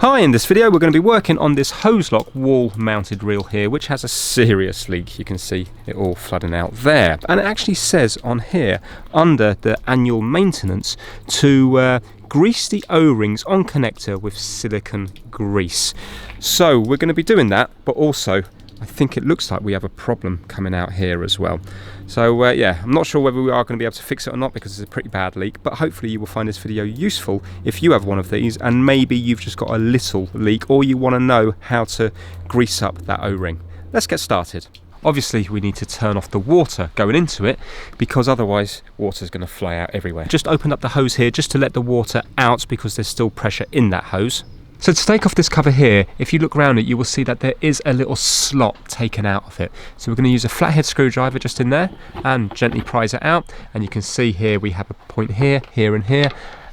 Hi, in this video we're going to be working on this Hozelock Wall Mounted reel here, which has a serious leak. You can see it all flooding out there, and it actually says on here under the annual maintenance to grease the O-rings on connector with silicone grease. So we're going to be doing that, but also I think it looks like we have a problem coming out here as well. So yeah, I'm not sure whether we are going to be able to fix it or not because it's a pretty bad leak, but hopefully you will find this video useful if you have one of these and maybe you've just got a little leak or you want to know how to grease up that O-ring. Let's get started. Obviously we need to turn off the water going into it because otherwise water is going to fly out everywhere. Just open up the hose here just to let the water out because there's still pressure in that hose. So to take off this cover here, if you look around it, you will see that there is a little slot taken out of it. So we're going to use a flathead screwdriver just in there and gently prise it out. And you can see here we have a point here, here and here.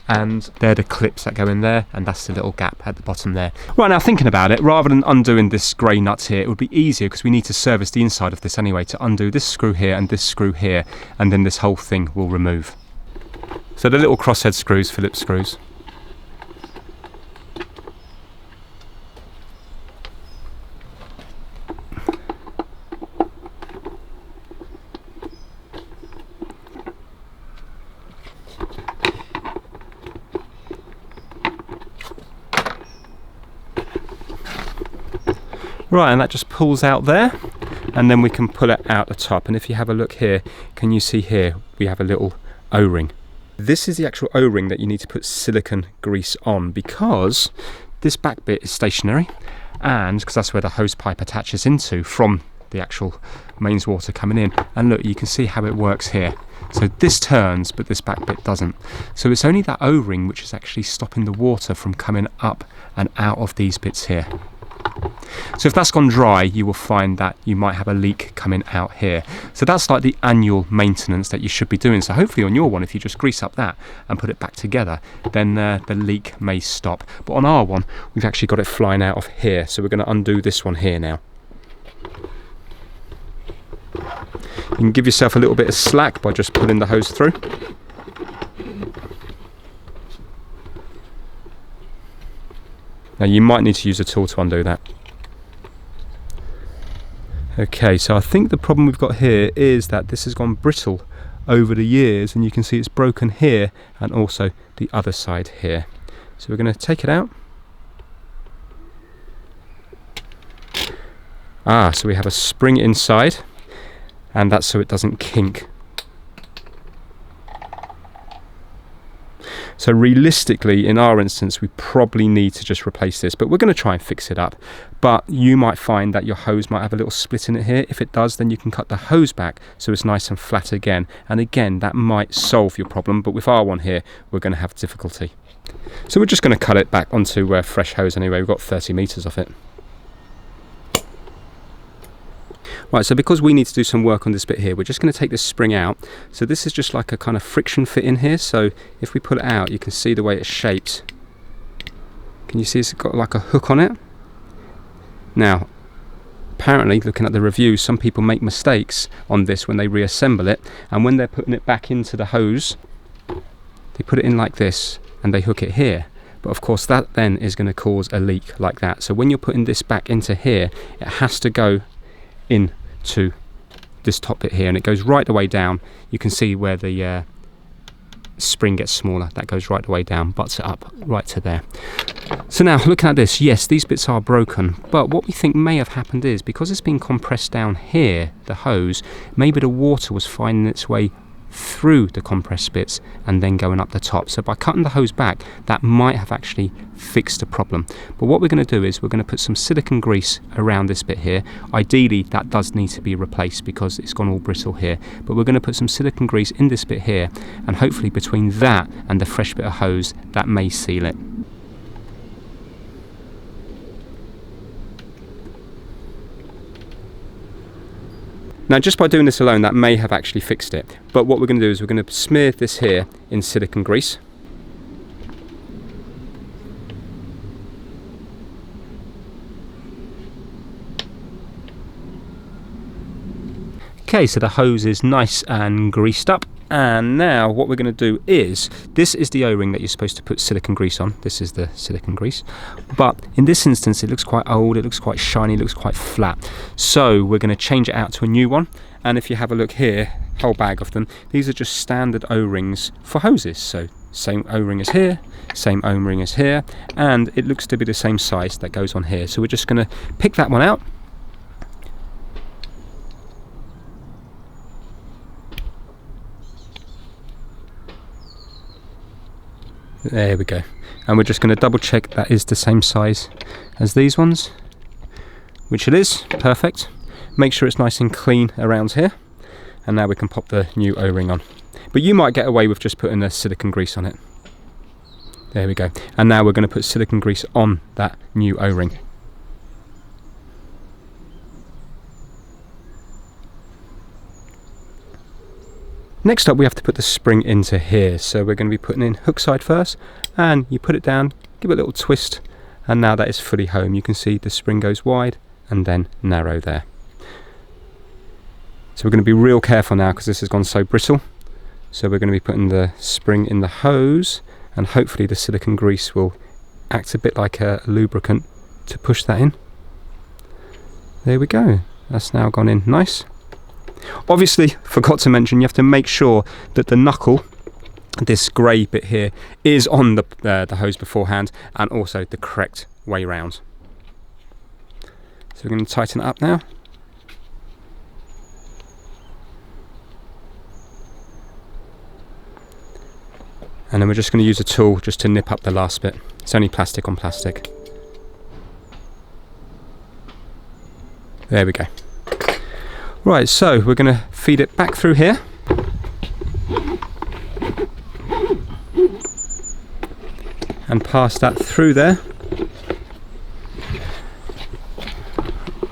And they're the clips that go in there, and that's the little gap at the bottom there. Right, now thinking about it, rather than undoing this grey nut here, it would be easier, because we need to service the inside of this anyway, to undo this screw here and this screw here, and then this whole thing will remove. So the little crosshead screws, Phillips screws. Right, and that just pulls out there, and then we can pull it out the top. And if you have a look here, can you see here we have a little O-ring. This is the actual O-ring that you need to put silicone grease on, because this back bit is stationary, and because that's where the hose pipe attaches into from the actual mains water coming in. And look, you can see how it works here. So this turns, but this back bit doesn't. So it's only that O-ring which is actually stopping the water from coming up and out of these bits here. So if that's gone dry, you will find that you might have a leak coming out here. So that's like the annual maintenance that you should be doing. So hopefully on your one, if you just grease up that and put it back together, then the leak may stop. But on our one, we've actually got it flying out of here. So we're going to undo this one here now. You can give yourself a little bit of slack by just pulling the hose through. Now you might need to use a tool to undo that. Okay, so I think the problem we've got here is that this has gone brittle over the years, and you can see it's broken here and also the other side here. So we're going to take it out. So we have a spring inside, and that's so it doesn't kink. So realistically, in our instance, we probably need to just replace this, but we're going to try and fix it up. But you might find that your hose might have a little split in it here. If it does, then you can cut the hose back so it's nice and flat again. And again, that might solve your problem, but with our one here, we're going to have difficulty. So we're just going to cut it back onto fresh hose anyway. We've got 30 meters of it. Right, so because we need to do some work on this bit here, we're just going to take this spring out. So this is just like a kind of friction fit in here. So if we pull it out, you can see the way it's shaped. Can you see it's got like a hook on it? Now, apparently, looking at the reviews, some people make mistakes on this when they reassemble it. And when they're putting it back into the hose, they put it in like this and they hook it here. But of course, that then is going to cause a leak like that. So when you're putting this back into here, it has to go into this top bit here, and it goes right the way down. You can see where the spring gets smaller. That goes right the way down, butts it up right to there. So now looking at this, yes, these bits are broken, but what we think may have happened is because it's been compressed down here, the hose, maybe the water was finding its way through the compressed bits and then going up the top. So by cutting the hose back, that might have actually fixed the problem. But what we're going to do is we're going to put some silicone grease around this bit here. Ideally, that does need to be replaced because it's gone all brittle here. But we're going to put some silicone grease in this bit here, and hopefully between that and the fresh bit of hose, that may seal it. Now just by doing this alone, that may have actually fixed it. But what we're going to do is we're going to smear this here in silicone grease. Okay, so the hose is nice and greased up, and now what we're going to do is, this is the O-ring that you're supposed to put silicone grease on. This is the silicone grease, but in this instance it looks quite old, it looks quite shiny, it looks quite flat, so we're going to change it out to a new one. And if you have a look here, whole bag of them, these are just standard O-rings for hoses. So same O-ring as here, same O-ring as here, and it looks to be the same size that goes on here. So we're just going to pick that one out. There we go. And we're just going to double check that is the same size as these ones, which it is. Perfect. Make sure it's nice and clean around here. And now we can pop the new O-ring on. But you might get away with just putting the silicone grease on it. There we go. And now we're going to put silicone grease on that new O-ring. Next up we have to put the spring into here, so we're going to be putting in hook side first, and you put it down, give it a little twist, and now that is fully home. You can see the spring goes wide and then narrow there. So we're going to be real careful now because this has gone so brittle. So we're going to be putting the spring in the hose, and hopefully the silicone grease will act a bit like a lubricant to push that in. There we go, that's now gone in nice. Obviously, forgot to mention, you have to make sure that the knuckle, this grey bit here, is on the hose beforehand, and also the correct way round. So we're going to tighten it up now. And then we're just going to use a tool just to nip up the last bit. It's only plastic on plastic. There we go. Right, so we're going to feed it back through here. And pass that through there.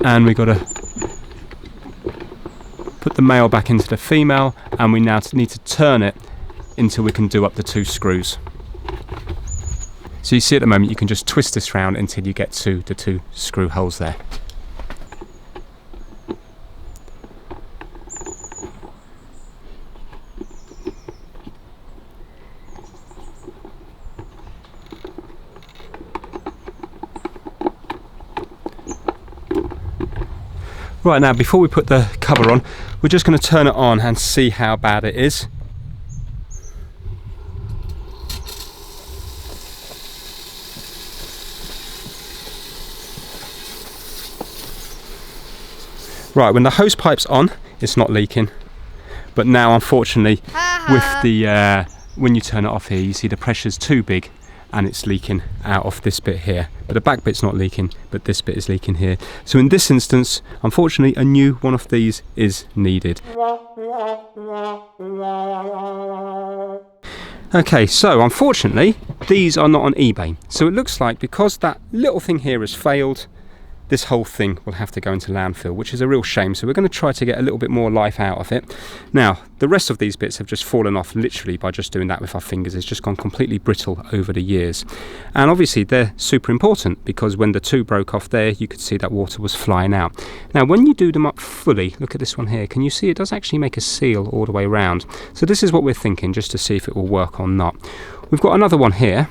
And we've got to put the male back into the female, and we now need to turn it until we can do up the 2 screws. So you see at the moment you can just twist this round until you get to the 2 screw holes there. Right, now before we put the cover on, we're just going to turn it on and see how bad it is. Right, when the hose pipe's on, it's not leaking. But now, unfortunately, with the when you turn it off here, you see the pressure's too big and it's leaking out of this bit here. But the back bit's not leaking, but this bit is leaking here. So in this instance, unfortunately, a new one of these is needed. Okay, so unfortunately, these are not on eBay. So it looks like because that little thing here has failed, this whole thing will have to go into landfill, which is a real shame. So we're going to try to get a little bit more life out of it. Now, the rest of these bits have just fallen off literally by just doing that with our fingers. It's just gone completely brittle over the years. And obviously they're super important because when the 2 broke off there, you could see that water was flying out. Now, when you do them up fully, look at this one here. Can you see it does actually make a seal all the way around? So this is what we're thinking, just to see if it will work or not. We've got another one here.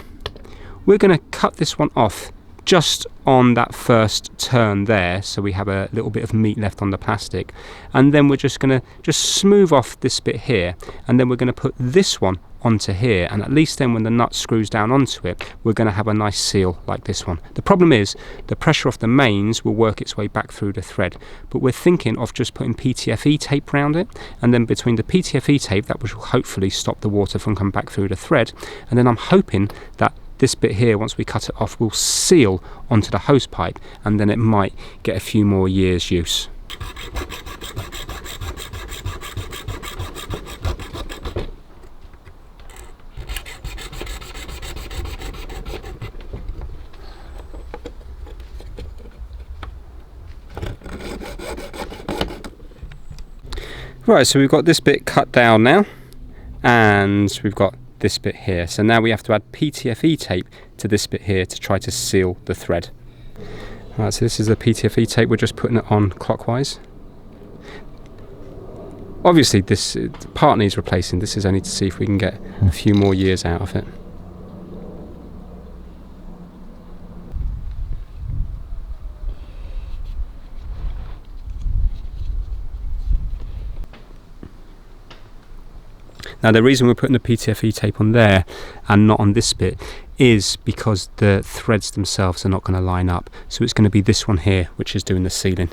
We're going to cut this one off just on that first turn there, so we have a little bit of meat left on the plastic, and then we're just going to just smooth off this bit here, and then we're going to put this one onto here, and at least then when the nut screws down onto it, we're going to have a nice seal like this one. The problem is the pressure of the mains will work its way back through the thread, but we're thinking of just putting PTFE tape around it, and then between the PTFE tape, that will hopefully stop the water from coming back through the thread, and then I'm hoping that this bit here, once we cut it off, will seal onto the hose pipe, and then it might get a few more years use. Right, so we've got this bit cut down now, and we've got this bit here. So now we have to add PTFE tape to this bit here to try to seal the thread. Right, so this is the PTFE tape. We're just putting it on clockwise. Obviously this part needs replacing. This is only to see if we can get a few more years out of it. Now the reason we're putting the PTFE tape on there and not on this bit is because the threads themselves are not going to line up. So it's going to be this one here which is doing the sealing.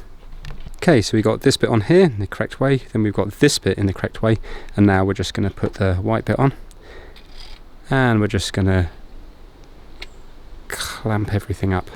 Okay, so we got this bit on here in the correct way, then we've got this bit in the correct way, and now we're just going to put the white bit on. And we're just going to clamp everything up.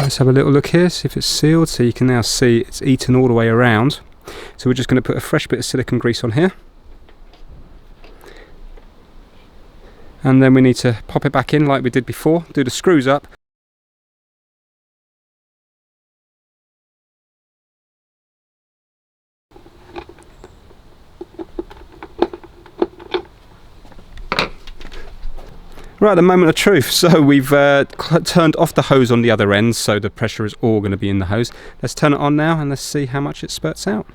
Let's have a little look here, see if it's sealed. So you can now see it's eaten all the way around. So we're just going to put a fresh bit of silicone grease on here. And then we need to pop it back in like we did before, do the screws up. Right, the moment of truth. So we've turned off the hose on the other end, so the pressure is all going to be in the hose. Let's turn it on now and let's see how much it spurts out.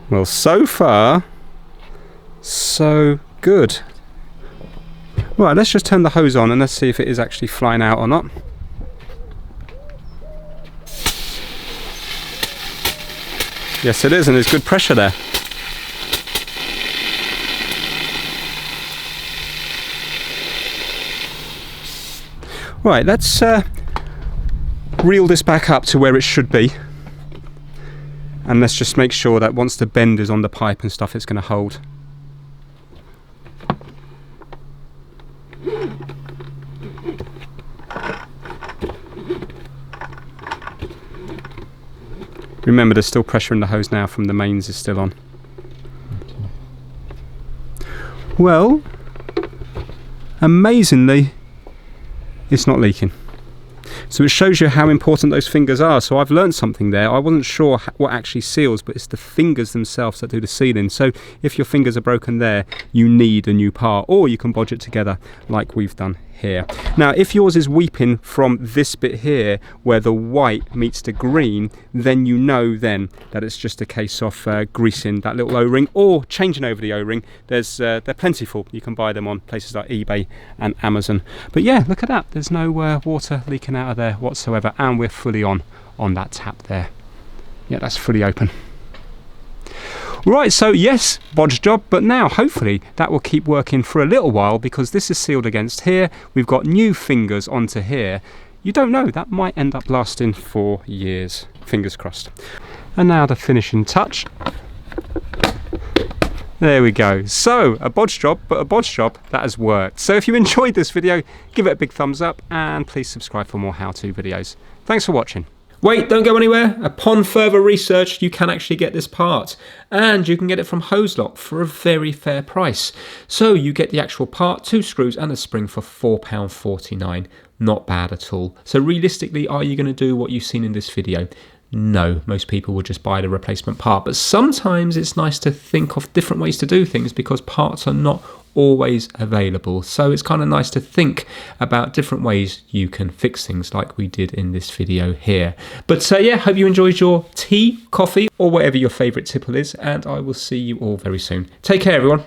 Well, so far, so good. Right, let's just turn the hose on and let's see if it is actually flying out or not. Yes, it is, and there's good pressure there. Right, let's reel this back up to where it should be, and let's just make sure that once the bend is on the pipe and stuff, it's going to hold. Remember, there's still pressure in the hose now from the mains is still on. Well, amazingly, it's not leaking. So it shows you how important those fingers are. So I've learned something there. I wasn't sure what actually seals, but it's the fingers themselves that do the sealing. So if your fingers are broken there, you need a new part, or you can bodge it together like we've done here. Now, if yours is weeping from this bit here where the white meets the green, then you know then that it's just a case of greasing that little O-ring or changing over the O-ring. They're plentiful. You can buy them on places like eBay and Amazon. But yeah, look at that. There's no water leaking out of there whatsoever, and we're fully on that tap there. Yeah, that's fully open. Right, so yes, bodge job, but now hopefully that will keep working for a little while, because this is sealed against here. We've got new fingers onto here. You don't know, that might end up lasting for years. Fingers crossed. And now the finishing touch. There we go. So, a bodge job, but a bodge job that has worked. So if you enjoyed this video, give it a big thumbs up and please subscribe for more how-to videos. Thanks for watching. Wait, don't go anywhere. Upon further research, you can actually get this part, and you can get it from Hozelock for a very fair price. So you get the actual part, 2 screws and a spring for £4.49. Not bad at all. So realistically, are you going to do what you've seen in this video? No, most people will just buy the replacement part, but sometimes it's nice to think of different ways to do things because parts are not always available. So it's kind of nice to think about different ways you can fix things like we did in this video here. But yeah, hope you enjoyed your tea, coffee, or whatever your favourite tipple is, and I will see you all very soon. Take care, everyone.